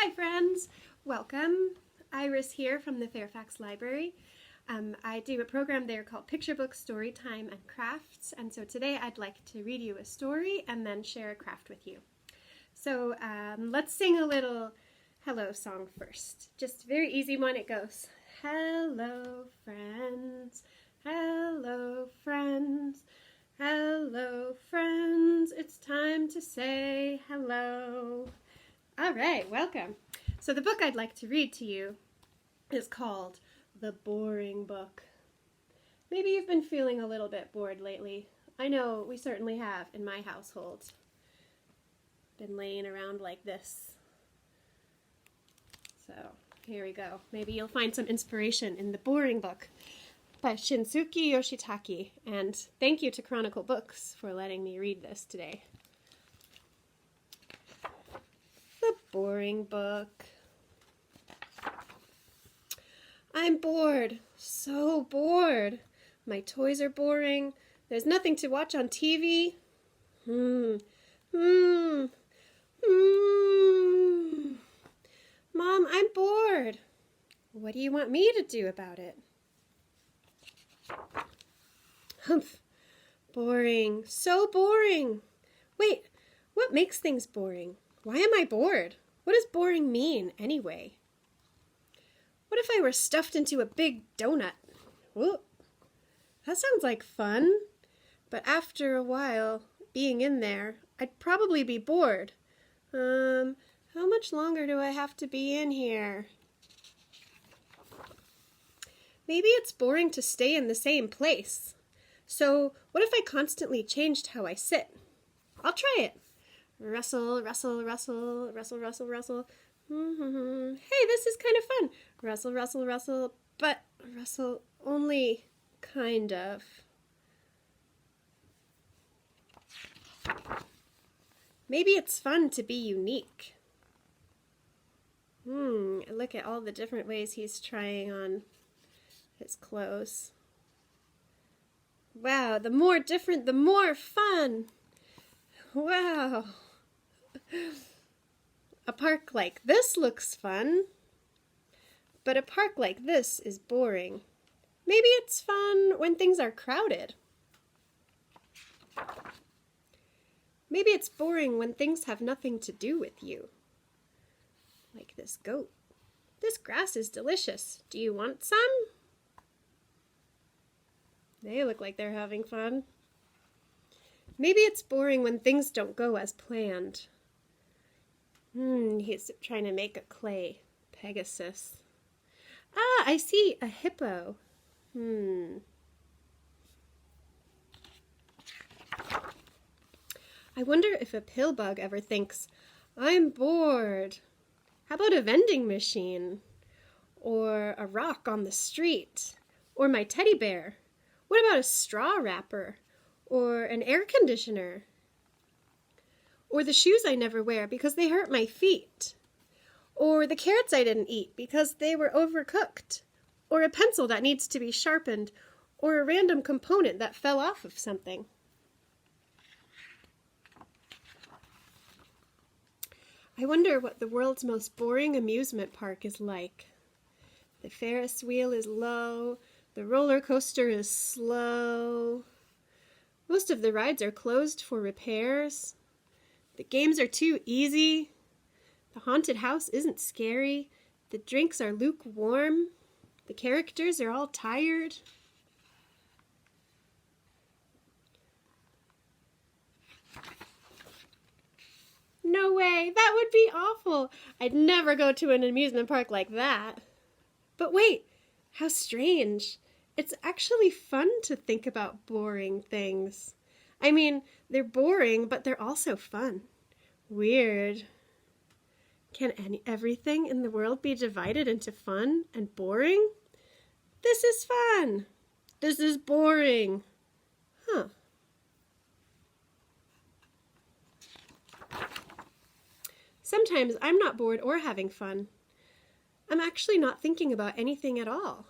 Hi friends, welcome. Iris here from the Fairfax Library. I do a program there called Picture Book, Storytime, and Crafts, and so today I'd like to read you a story and then share a craft with you. So let's sing a little hello song first. Just a very easy one. It goes, hello friends, hello friends, hello friends, it's time to say hello. All right, welcome. So the book I'd like to read to you is called The Boring Book. Maybe you've been feeling a little bit bored lately. I know we certainly have in my household. Been laying around like this. So here we go. Maybe you'll find some inspiration in The Boring Book by Shinsuke Yoshitake. And thank you to Chronicle Books for letting me read this today. The Boring Book. I'm bored, so bored. My toys are boring. There's nothing to watch on TV. Mom, I'm bored. What do you want me to do about it? Humph. Boring, so boring. Wait, what makes things boring? Why am I bored? What does boring mean, anyway? What if I were stuffed into a big donut? Whoa, that sounds like fun. But after a while, being in there, I'd probably be bored. How much longer do I have to be in here? Maybe it's boring to stay in the same place. So what if I constantly changed how I sit? I'll try it. Rustle, rustle, rustle, rustle, rustle, rustle. Hey, this is kind of fun. Rustle, rustle, rustle, but rustle only kind of. Maybe it's fun to be unique. Look at all the different ways he's trying on his clothes. Wow, the more different, the more fun. Wow. A park like this looks fun, but a park like this is boring. Maybe it's fun when things are crowded. Maybe it's boring when things have nothing to do with you. Like this goat. This grass is delicious. Do you want some? They look like they're having fun. Maybe it's boring when things don't go as planned. He's trying to make a clay Pegasus. Ah, I see, a hippo. I wonder if a pill bug ever thinks, I'm bored. How about a vending machine? Or a rock on the street? Or my teddy bear? What about a straw wrapper? Or an air conditioner? Or the shoes I never wear because they hurt my feet? Or the carrots I didn't eat because they were overcooked? Or a pencil that needs to be sharpened? Or a random component that fell off of something? I wonder what the world's most boring amusement park is like. The Ferris wheel is low. The roller coaster is slow. Most of the rides are closed for repairs. The games are too easy. The haunted house isn't scary. The drinks are lukewarm. The characters are all tired. No way, that would be awful. I'd never go to an amusement park like that. But wait, how strange. It's actually fun to think about boring things. I mean, they're boring, but they're also fun. Weird. Can everything in the world be divided into fun and boring? This is fun. This is boring. Huh. Sometimes I'm not bored or having fun. I'm actually not thinking about anything at all.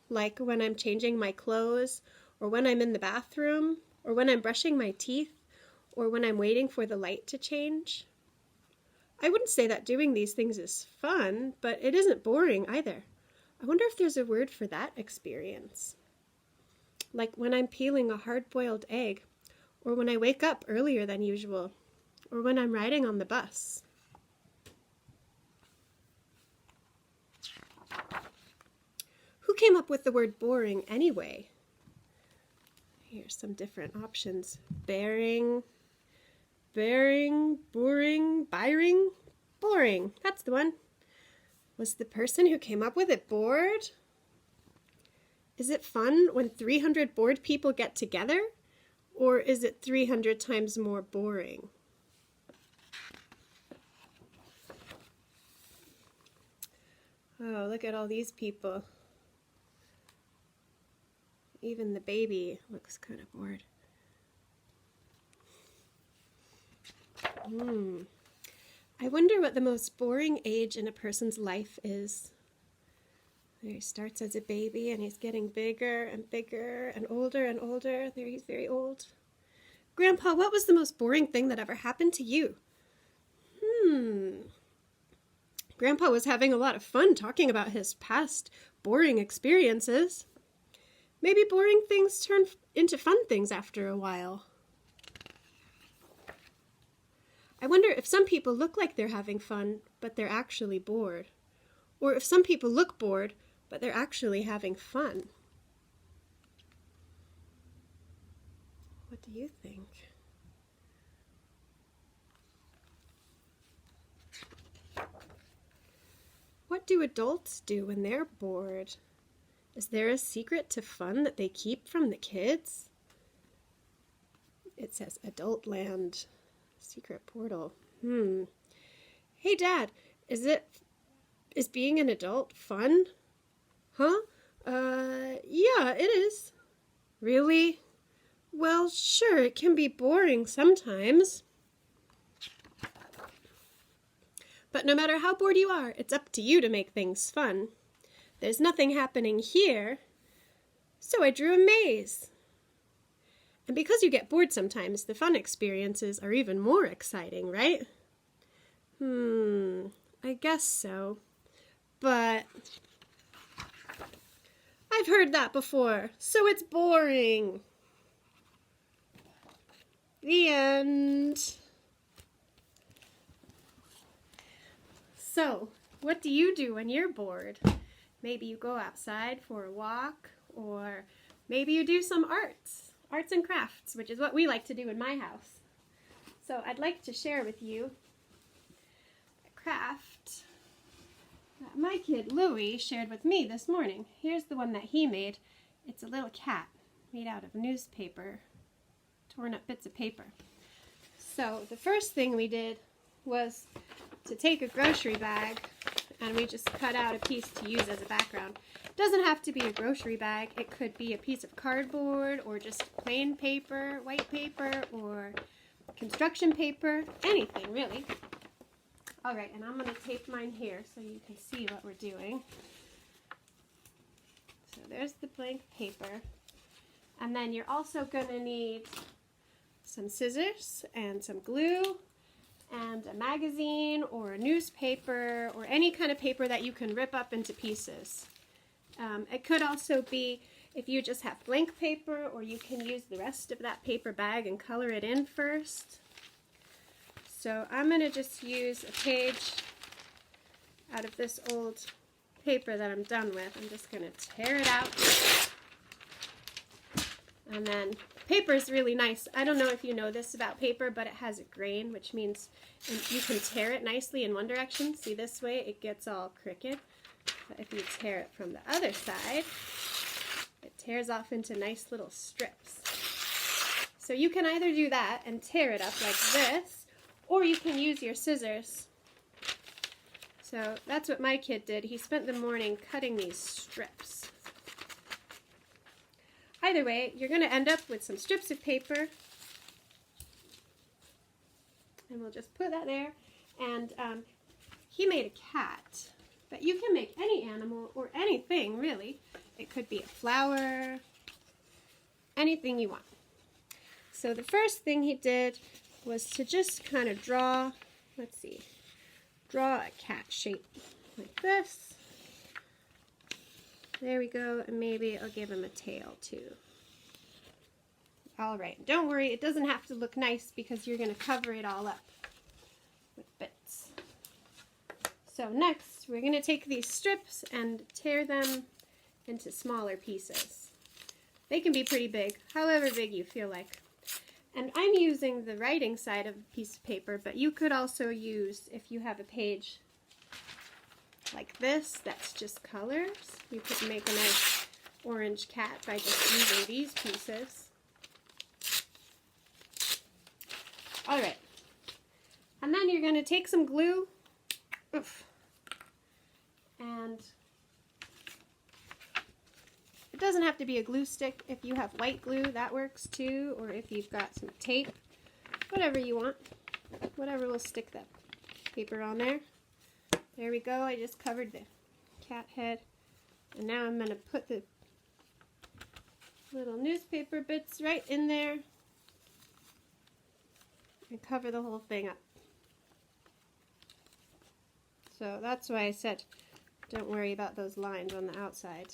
Like when I'm changing my clothes, or when I'm in the bathroom, or when I'm brushing my teeth, or when I'm waiting for the light to change. I wouldn't say that doing these things is fun, but it isn't boring either. I wonder if there's a word for that experience. Like when I'm peeling a hard-boiled egg, or when I wake up earlier than usual, or when I'm riding on the bus. Who came up with the word boring anyway? Here's some different options. Bearing, boring, biring, boring. That's the one. Was the person who came up with it bored? Is it fun when 300 bored people get together? Or is it 300 times more boring? Oh, look at all these people. Even the baby looks kind of bored. I wonder what the most boring age in a person's life is. There he starts as a baby and he's getting bigger and bigger and older and older. There he's very old. Grandpa, what was the most boring thing that ever happened to you? Grandpa was having a lot of fun talking about his past boring experiences. Maybe boring things turn into fun things after a while. I wonder if some people look like they're having fun, but they're actually bored. Or if some people look bored, but they're actually having fun. What do you think? What do adults do when they're bored? Is there a secret to fun that they keep from the kids? It says Adult Land, secret portal. Hey Dad, is being an adult fun? Huh? Yeah, it is. Really? Well, sure, it can be boring sometimes. But no matter how bored you are, it's up to you to make things fun. There's nothing happening here, so I drew a maze. And because you get bored sometimes, the fun experiences are even more exciting, right? I guess so. But I've heard that before, so it's boring. The end. So, what do you do when you're bored? Maybe you go outside for a walk, or maybe you do some arts and crafts, which is what we like to do in my house. So I'd like to share with you a craft that my kid Louie shared with me this morning. Here's the one that he made. It's a little cat made out of newspaper, torn up bits of paper. So the first thing we did was to take a grocery bag and we just cut out a piece to use as a background. It doesn't have to be a grocery bag. It could be a piece of cardboard or just plain paper, white paper, or construction paper, anything really. Alright, and I'm going to tape mine here so you can see what we're doing. So there's the blank paper. And then you're also going to need some scissors and some glue and a magazine or a newspaper or any kind of paper that you can rip up into pieces. It could also be if you just have blank paper, or you can use the rest of that paper bag and color it in first. So I'm going to just use a page out of this old paper that I'm done with. I'm just going to tear it out. And then paper is really nice. I don't know if you know this about paper, but it has a grain, which means you can tear it nicely in one direction. See, this way it gets all crooked. But if you tear it from the other side, it tears off into nice little strips. So you can either do that and tear it up like this, or you can use your scissors. So that's what my kid did. He spent the morning cutting these strips. Either way, you're going to end up with some strips of paper. And we'll just put that there. And he made a cat. But you can make any animal or anything, really. It could be a flower, anything you want. So the first thing he did was to just kind of draw, let's see, draw a cat shape like this. There we go, and maybe I'll give him a tail too. Alright, don't worry, it doesn't have to look nice because you're going to cover it all up with bits. So next, we're going to take these strips and tear them into smaller pieces. They can be pretty big, however big you feel like. And I'm using the writing side of a piece of paper, but you could also use, if you have a page like this, that's just colors. You could make a nice orange cat by just using these pieces. Alright, and then you're going to take some glue, and it doesn't have to be a glue stick. If you have white glue, that works too, or if you've got some tape, whatever you want, whatever will stick that paper on there. There we go, I just covered the cat head, and now I'm going to put the little newspaper bits right in there and cover the whole thing up. So that's why I said don't worry about those lines on the outside.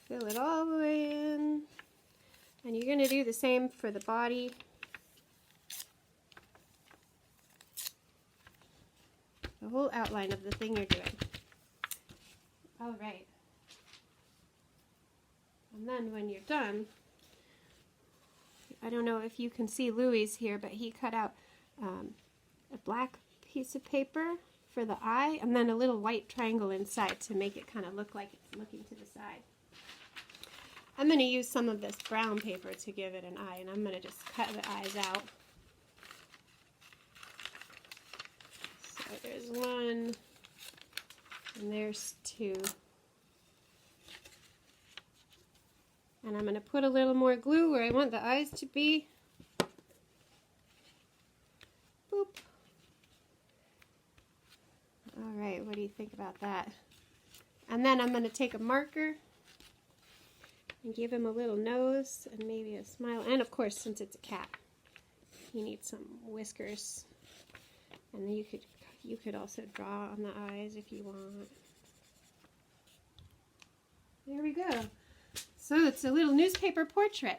Fill it all the way in. And you're going to do the same for the body. The whole outline of the thing you're doing. Alright. And then when you're done, I don't know if you can see Louie's here, but he cut out a black piece of paper for the eye and then a little white triangle inside to make it kind of look like it's looking to the side. I'm going to use some of this brown paper to give it an eye, and I'm going to just cut the eyes out. So there's one, and there's two. And I'm going to put a little more glue where I want the eyes to be. Boop. Alright, what do you think about that? And then I'm going to take a marker and give him a little nose and maybe a smile. And of course, since it's a cat, he needs some whiskers. And you could also draw on the eyes if you want. There we go. So it's a little newspaper portrait.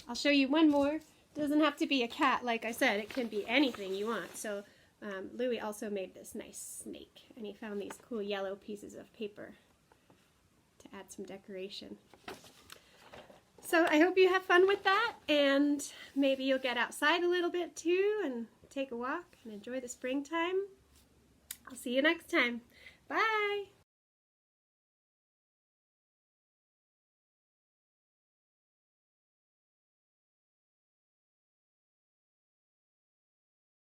I'll show you one more. It doesn't have to be a cat, like I said. It can be anything you want. So Louis also made this nice snake, and he found these cool yellow pieces of paper to add some decoration. So I hope you have fun with that, and maybe you'll get outside a little bit too and take a walk and enjoy the springtime. I'll see you next time. Bye!